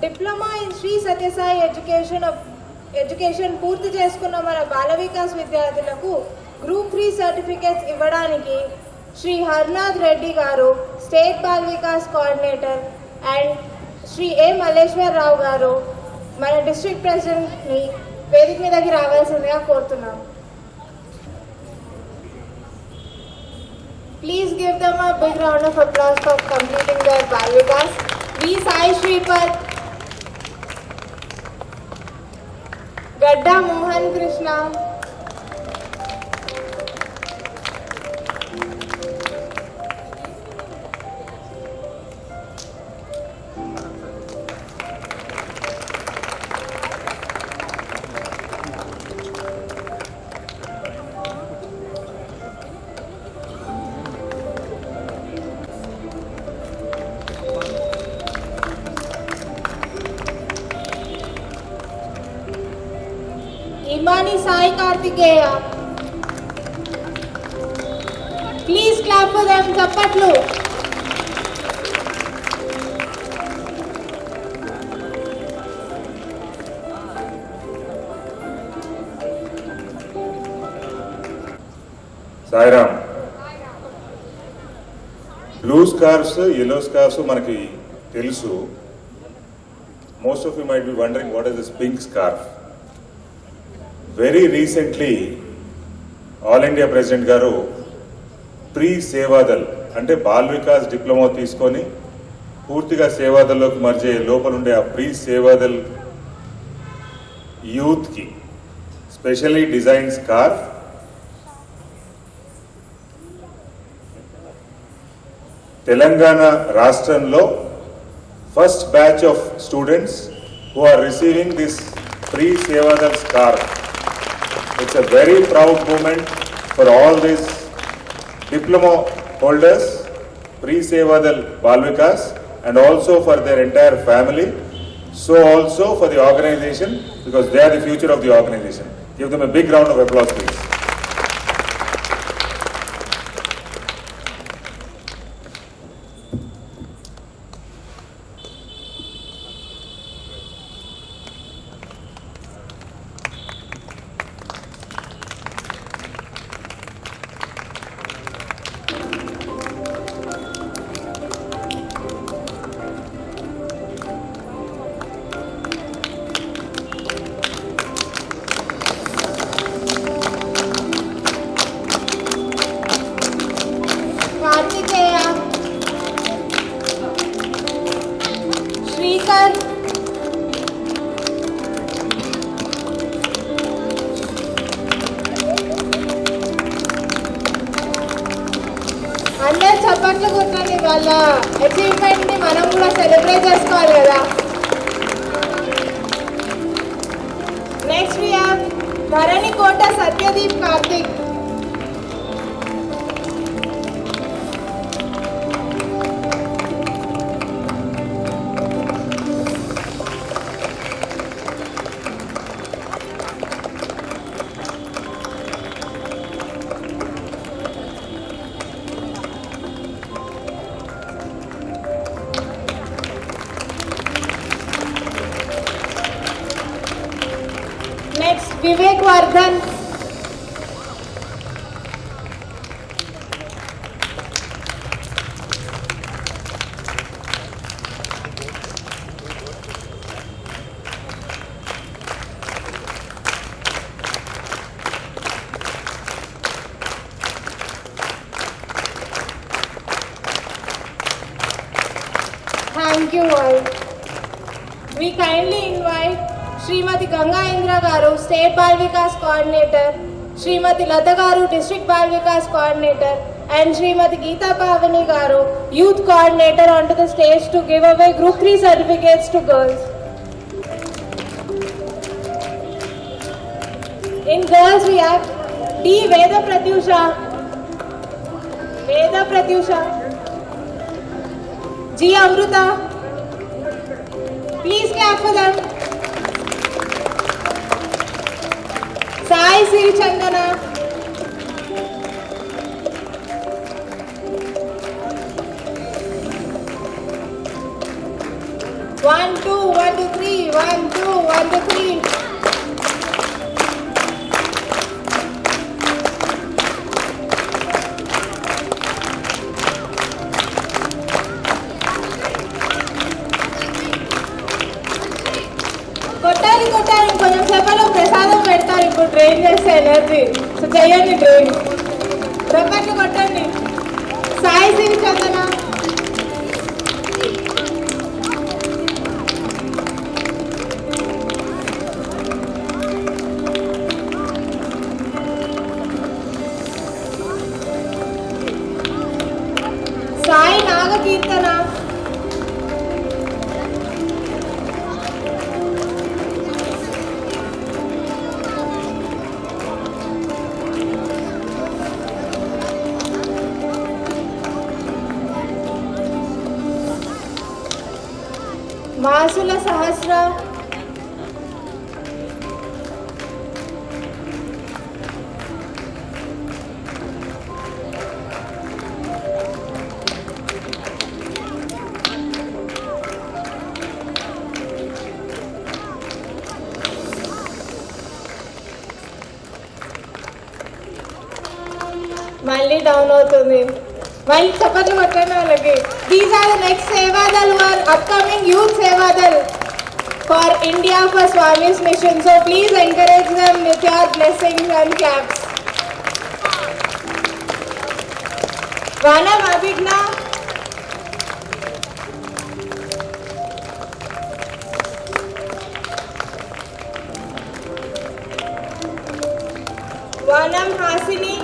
Diploma in Shri Sathya Sai education పూర్తి చేసుకున్న మన బాల వికాస్ విద్యార్థులకు గ్రూప్ 3 సర్టిఫికేట్స్ ఇవ్వడానికి శ్రీ హర్నాథ్ రెడ్డి గారు state Bala Vikas coordinator and Shri A Malleswararao గారు మన డిస్ట్రిక్ట్ ప్రెసిడెంట్ని వేదిక మీదకి రావాల్సిందిగా కోరుతున్నాం. Please give them a big round of applause for completing their Bal Vikas. V. Sai Shripad, Gadda Mohan Krishna, Imani Sai Kartikeya. Please clap for them, Chappatlu. Sairam. Blue scarves, yellow scarves, manaki telusu. Most of you might be wondering what is this pink scarf. Very recently, All India President garu pre-Sevadal అంటే ball Vikas diploma తీసుకొని పూర్తిగా సేవాదల్లోకి మర్జే లోపల ఉండే ఆ pre-Sevadal youth కి specially design scarf Telangana రాష్ట్రంలో first batch of students who are receiving this pre-Sevadal scarf. It's a very proud moment for all these diploma holders, pre-Sevadal Bal Vikas, and also for their entire family. So also for the organization, because they are the future of the organization. Give them a big round of applause, please. అందరూ చప్పట్లు కొట్టండి. వాళ్ళ achievement ని మనం కూడా celebrate చేసుకోవాలి కదా. Next we have Dharani Kota Satyadeep Karthik. Next, Vivek Vardhan. Thank you all. We kindly invite Srimati Ganga Indra Garu, State Bal Vikas Coordinator, Srimati Lata Garu, District Bal Vikas Coordinator, and Srimati Geeta Pavani Garu, Youth Coordinator, onto the stage to give away Group 3 certificates to girls. In girls we have D. Veda Pratyusha, G. Amruta. Please clap for them. Sai Sri Chandana, 1, 2, 1, 2, 3, 1, 2, 1, 2, 3. కొట్టాలి కొట్టాలి కొంచెం సేపలో ప్రసాదం పెడతారు ఇప్పుడు drain చేస్తే energy so చెయ్యండి drain రబ్బర్లు కొట్టండి సాయి సింగ్ చందన సాయి నాగకీర్తన మాసుల సహస్ర మళ్ళీ డౌన్ అవుతుంది మళ్ళీ చప్పట్లు కొట్టండి వాళ్ళకి these are the next Seva Dal who are upcoming youth Seva Dal for India for Swami's mission. So please encourage them with your blessings and claps. Vanam Abhigna, Vanam Hasini,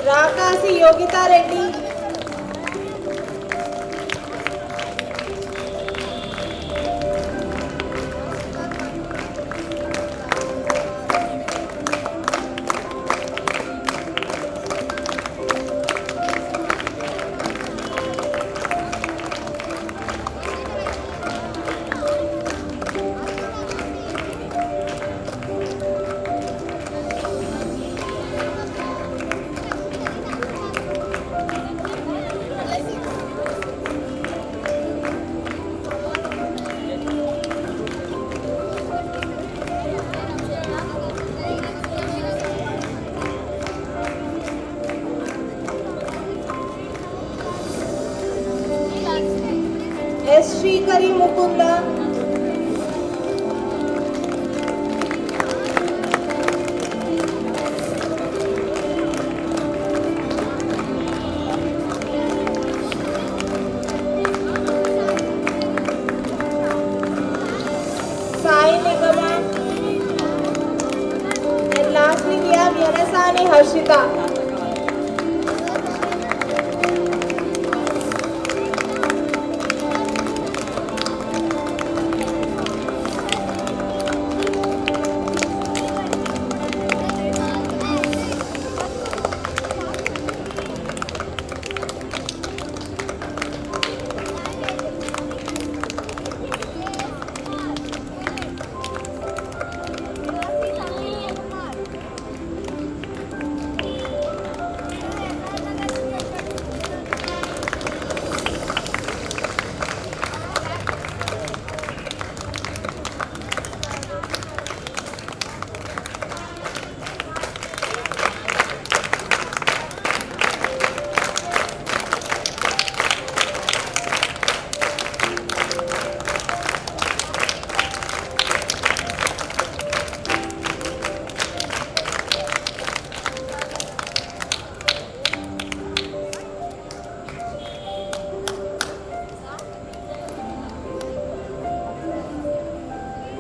Rakasi Yogitha Reddy, S Srikari Mukunda, Sai Nigama, and lastly we have Yanasani Harshita.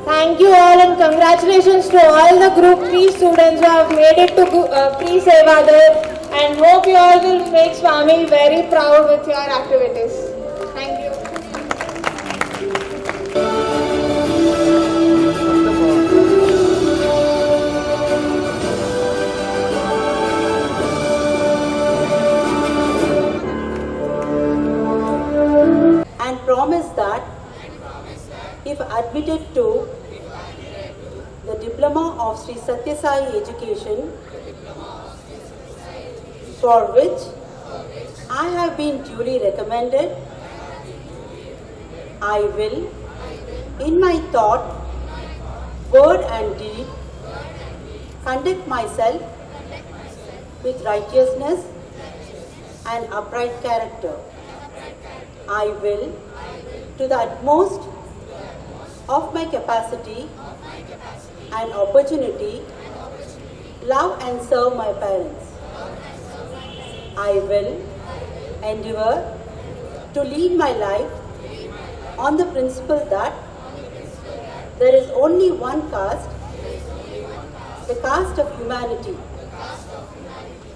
Thank you all and congratulations to all the Group 3 students who have made it to pre-Sevadal and hope you all will make Swami very proud with your activities. Thank you. And promise that if admitted to the diploma of Sri Satya Sai Education for which I have been duly recommended, I will, in my thought, word and deed, conduct myself with righteousness and upright character. I will, to the utmost of my capacity and opportunity, love and serve my parents. I will endeavor to lead my life on the principle that there is only one caste, the caste of humanity.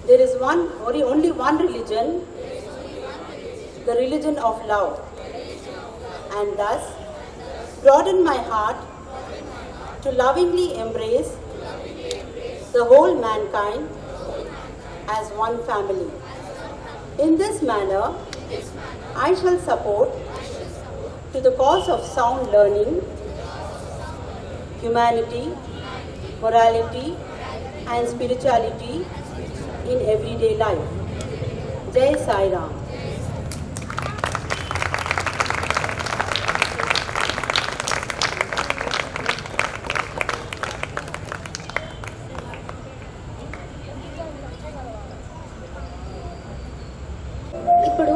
There is only one religion, the religion of love. And thus broaden my heart to lovingly embrace the whole mankind as one family. In this manner, I shall support to the cause of sound learning, humanity, morality and spirituality in everyday life. Jai Sai Ram. ఇప్పుడు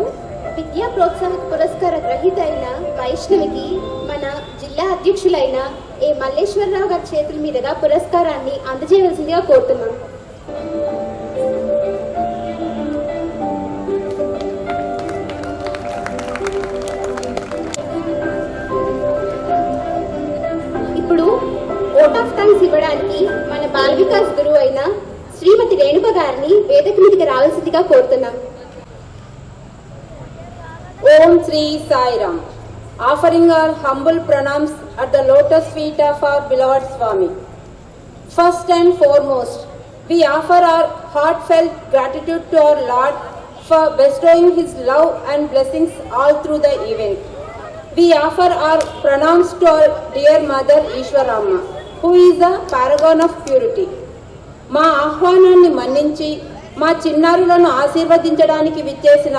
విద్యా ప్రోత్సాహక పురస్కార గ్రహీత అయిన వైష్ణవికి మన జిల్లా అధ్యక్షులైన ఏ మల్లేశ్వరరావు గారి చేతుల మీదుగా పురస్కారాన్ని అందజేయవలసిందిగా కోరుతున్నాం. ఇప్పుడు ఓట్ ఆఫ్ థాంక్స్ ఇవ్వడానికి మన బాల వికాస్ గురువు అయిన శ్రీమతి రేణుక గారిని వేదిక మీదకి రావాల్సిందిగా కోరుతున్నాం. Om Sri Sai Ram. Offering our humble pranams at the lotus feet of our beloved Swami. First and foremost, we offer our heartfelt gratitude to our Lord for bestowing His love and blessings all through the event. We offer our pranams to our dear mother Ishwaramma, who is a paragon of purity. మా ఆహ్వానాన్ని మన్నించి మా చిన్నారులను ఆశీర్వదించడానికి విచ్చేసిన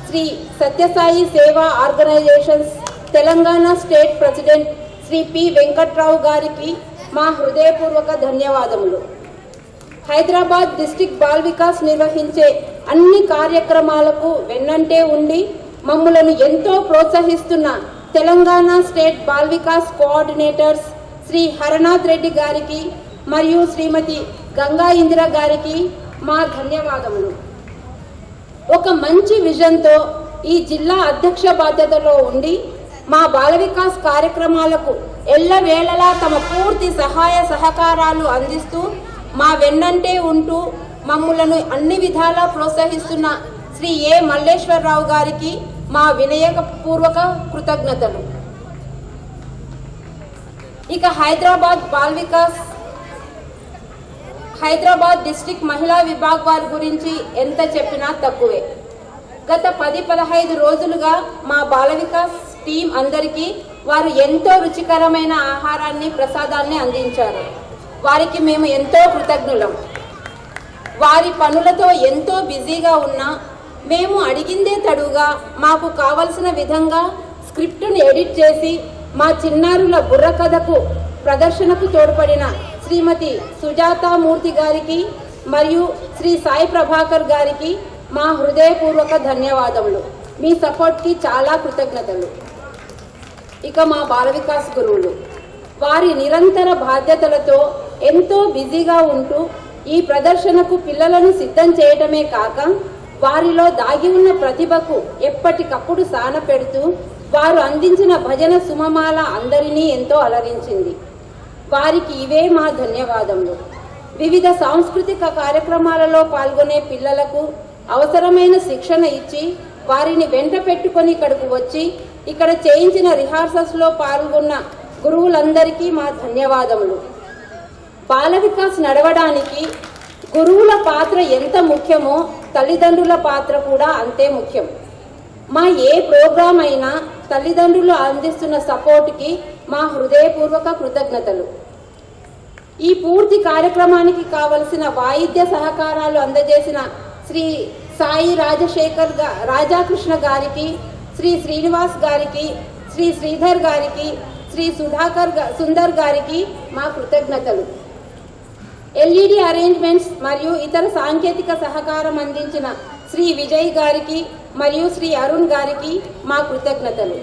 Shri Sathya Sai Seva organisations Telangana state president Shri P Venkatrao గారికి మా హృదయపూర్వక ధన్యవాదములు. హైదరాబాద్ డిస్ట్రిక్ట్ బాల్ వికాస్ నిర్వహించే అన్ని కార్యక్రమాలకు వెన్నంటే ఉండి మమ్మలను ఎంతో ప్రోత్సహిస్తున్న తెలంగాణ స్టేట్ బాల్ వికాస్ కోఆర్డినేటర్స్ శ్రీ హరనాథ్ రెడ్డి గారికి మరియు శ్రీమతి గంగా ఇందిర గారికి మా ధన్యవాదములు. ఒక మంచి విజన్తో ఈ జిల్లా అధ్యక్ష బాధ్యతలో ఉండి మా బాల వికాస్ కార్యక్రమాలకు ఎల్లవేళలా తమ పూర్తి సహాయ సహకారాలు అందిస్తూ మా వెన్నంటే ఉంటూ మమ్ములను అన్ని విధాలా ప్రోత్సహిస్తున్న శ్రీ ఏ మల్లేశ్వరరావు గారికి మా వినయపూర్వక కృతజ్ఞతలు. ఇక హైదరాబాద్ డిస్ట్రిక్ట్ మహిళా విభాగ్ వారి గురించి ఎంత చెప్పినా తక్కువే. గత 10-15 రోజులుగా మా బాల వికాస్ టీం అందరికీ వారు ఎంతో రుచికరమైన ఆహారాన్ని ప్రసాదాన్ని అందించారు. వారికి మేము ఎంతో కృతజ్ఞులం. వారి పనులతో ఎంతో బిజీగా ఉన్నా మేము అడిగిందే తడుగా మాకు కావలసిన విధంగా స్క్రిప్టును ఎడిట్ చేసి మా చిన్నారుల బుర్రకథకు ప్రదర్శనకు తోడ్పడిన శ్రీమతి సుజాతామూర్తి గారికి మరియు శ్రీ సాయి ప్రభాకర్ గారికి మా హృదయపూర్వక ధన్యవాదములు. మీ సపోర్ట్కి చాలా కృతజ్ఞతలు. ఇక మా బాల వికాస్ గురువులు వారి నిరంతర బాధ్యతలతో ఎంతో బిజీగా ఉంటూ ఈ ప్రదర్శనకు పిల్లలను సిద్ధం చేయటమే కాక వారిలో దాగి ఉన్న ప్రతిభకు ఎప్పటికప్పుడు సాన పెడుతూ వారు అందించిన భజన సుమమాల అందరినీ ఎంతో అలరించింది. వారికి ఇవే మా ధన్యవాదములు. వివిధ సాంస్కృతిక కార్యక్రమాలలో పాల్గొనే పిల్లలకు అవసరమైన శిక్షణ ఇచ్చి వారిని వెంట పెట్టుకొని ఇక్కడకు వచ్చి ఇక్కడ చేయించిన రిహార్సల్స్లో పాల్గొన్న గురువులందరికీ మా ధన్యవాదములు. బాల వికాస్ నడవడానికి గురువుల పాత్ర ఎంత ముఖ్యమో తల్లిదండ్రుల పాత్ర కూడా అంతే ముఖ్యం. మా ఏ ప్రోగ్రాం అయినా తల్లిదండ్రులు అందిస్తున్న సపోర్ట్కి మా హృదయపూర్వక కృతజ్ఞతలు. ఈ పూర్తి కార్యక్రమానికి కావలసిన వాయిద్య సహకారాలు అందజేసిన శ్రీ సాయి రాజాకృష్ణ గారికి, శ్రీ శ్రీనివాస్ గారికి, శ్రీ శ్రీధర్ గారికి, శ్రీ సుందర్ గారికి మా కృతజ్ఞతలు. ఎల్ఈడి అరేంజ్మెంట్స్ మరియు ఇతర సాంకేతిక సహకారం అందించిన శ్రీ విజయ్ గారికి మరియు శ్రీ అరుణ్ గారికి మా కృతజ్ఞతలు.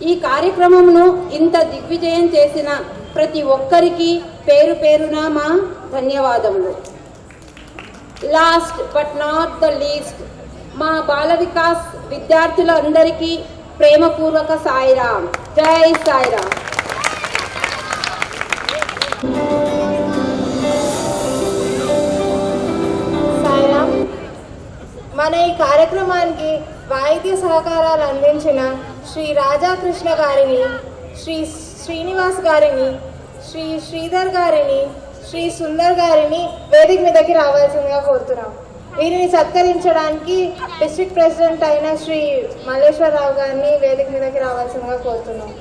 ఈ కార్యక్రమమును ఇంత దిగ్విజయం చేసిన ప్రతి ఒక్కరికి పేరు పేరున మా ధన్యవాదములు. Last but not the least, మా బాల వికాస్ విద్యార్థులందరికీ ప్రేమపూర్వక సాయిరామ్. జై సాయిరామ్. సాయిరామ్. మన ఈ కార్యక్రమానికి వాయిద్య సహకారాలు అందించిన శ్రీ రాజాకృష్ణ గారిని, శ్రీ శ్రీనివాస్ గారిని, శ్రీ శ్రీధర్ గారిని, శ్రీ సుందర్ గారిని వేదిక మీదకి రావాల్సిందిగా కోరుతున్నాం. వీరిని సత్కరించడానికి డిస్ట్రిక్ట్ ప్రెసిడెంట్ అయిన శ్రీ మల్లేశ్వరరావు గారిని వేదిక మీదకి రావాల్సిందిగా కోరుతున్నాం.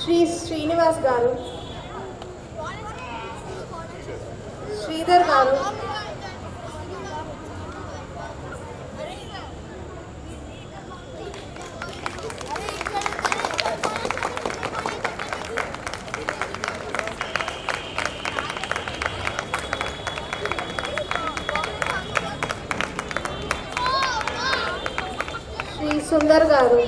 శ్రీ శ్రీనివాస్ గారు, శ్రీధర్ గారు, శ్రీ సుందర్ గారు,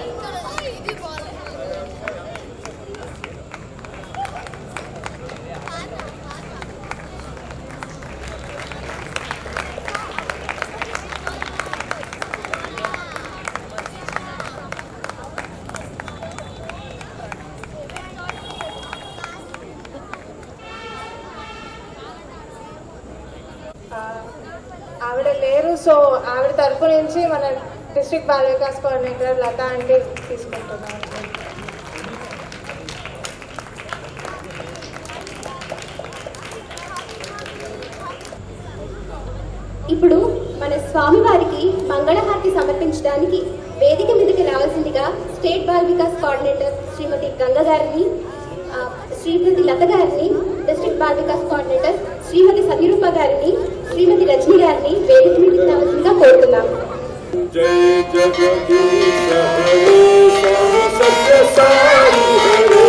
ఆవిడ లేరు, సో ఆవిడ తరపు నుంచి మన డిస్ట్రిక్ట్ బాల వికాస్ కోఆర్డినేటర్ లతా అంటే తీసుకుంటున్నాం. ఇప్పుడు మన స్వామివారికి మంగళహారతి సమర్పించడానికి వేదిక మీదకి రావాల్సిందిగా స్టేట్ బాల్ వికాస్ కోఆర్డినేటర్ శ్రీమతి గంగ గారిని, శ్రీమతి లత గారిని, డిస్ట్రిక్ట్ బాల్ వికాస్ కోఆర్డినేటర్ శ్రీమతి సతీరూప గారిని, శ్రీమతి రజని గారిని వేదిక మీదకి రావాల్సిందిగా కోరుతున్నాం. जय जगदीश हरे स्वामी सत्य साई हरे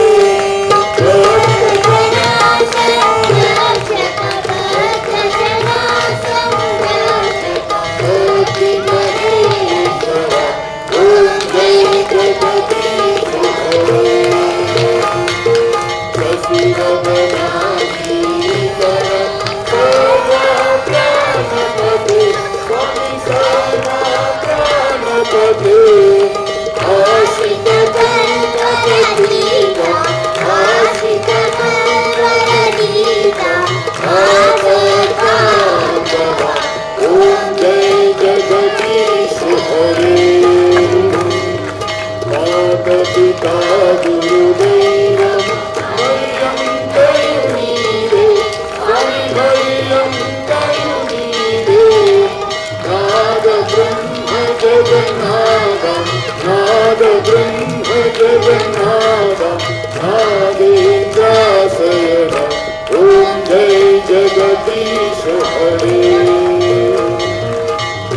जगदीश हरे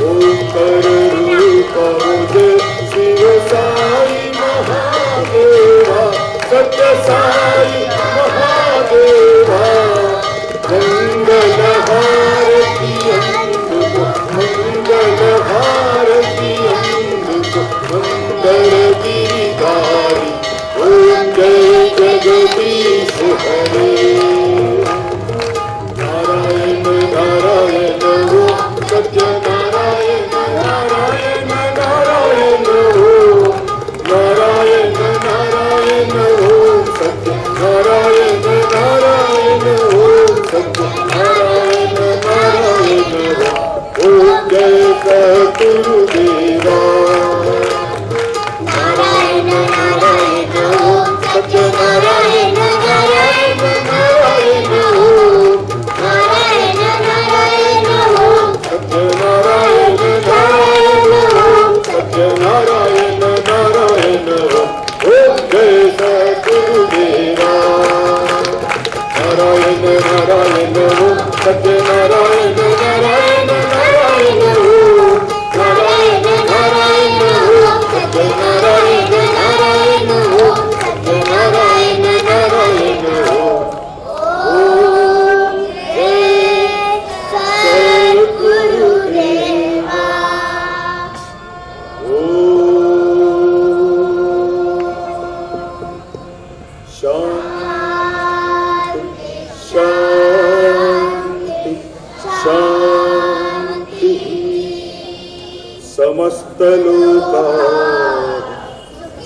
ओंकार रूप जय शिव साई महादेवा सत्य साई महादेवा मंगल हारती मंगल हारती मंगल गिरिधारी ओम जय जगदीश हरे नारायण नारायण सत्य नारायण नारायण समस्त लोका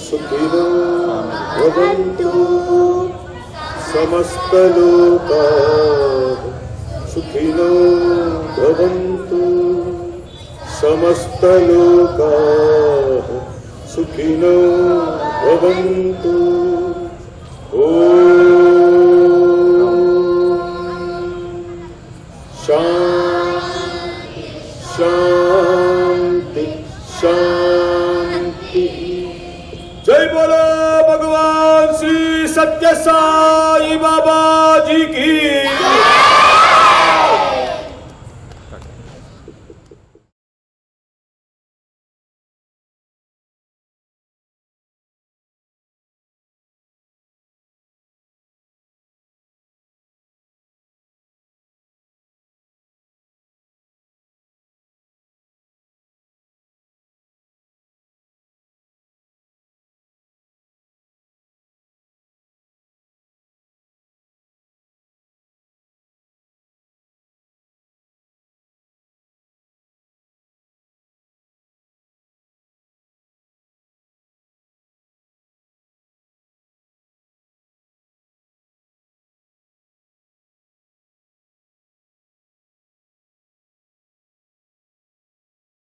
सुखिनो भवन्तु समस्त लोका सुखिनो भवन्तु समस्त लोका सुखिनो भवन्तु शांति शांति शांति। जय बोलो भगवान श्री सत्य साई।